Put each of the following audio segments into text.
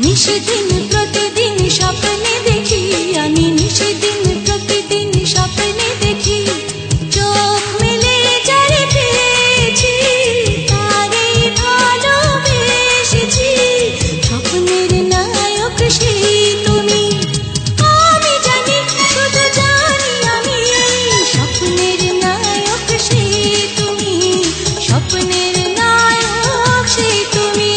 নিশিদিন প্রতিদিন স্বপ্নে দেখি আমি, নিশিদিন প্রতিদিন স্বপ্নে দেখি, চোখ মেলে যারে পেয়েছি তারে ভালোবেসেছি। স্বপ্নের নায়ক সেই তুমি, আমি জানি শুধু জানি আমি, স্বপ্নের নায়ক সেই তুমি, স্বপ্নের নায়ক সেই তুমি।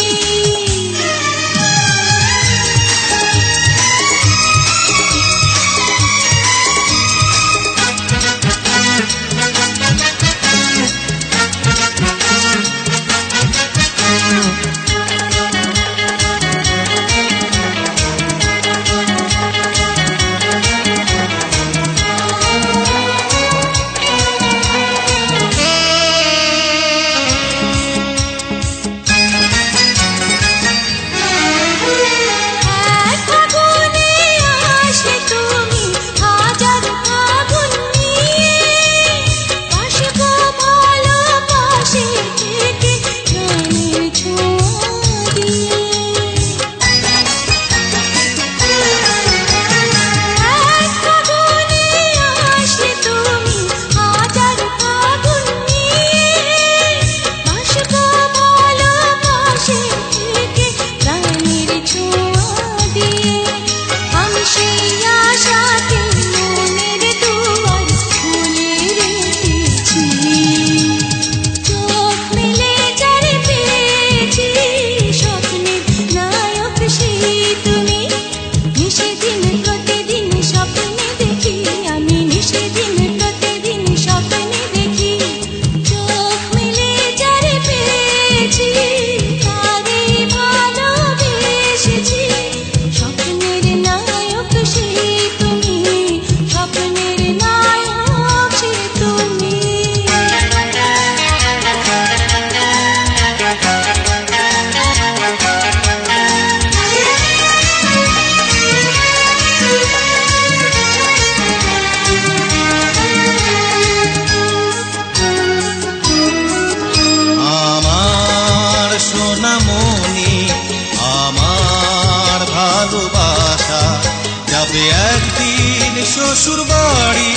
একদিন শ্বশুর বাড়ি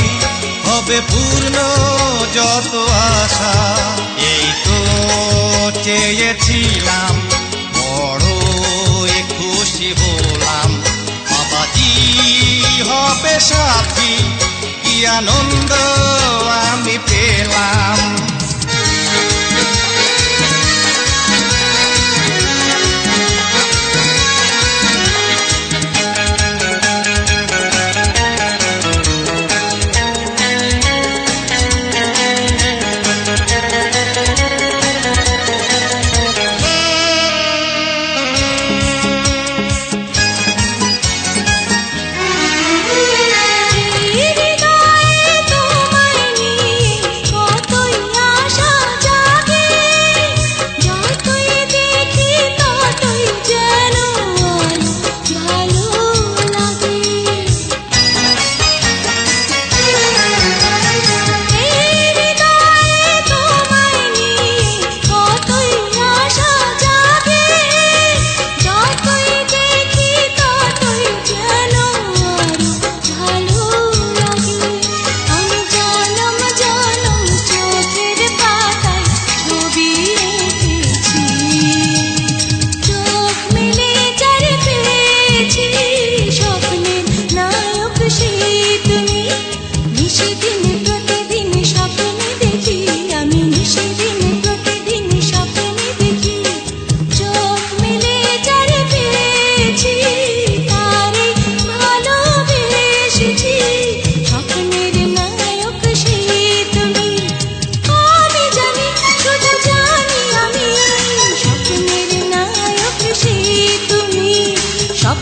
হবে পূর্ণ যত আশা, এই তো চেয়েছিলাম, বড় খুশি হলাম, বাবাজি হবে সাথী, কি আনন্দ আমি পেলাম। হৃদয়ে তোমার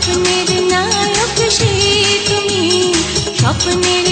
স্বপ্নের নায়ক সে তুমি, স্বপ্নের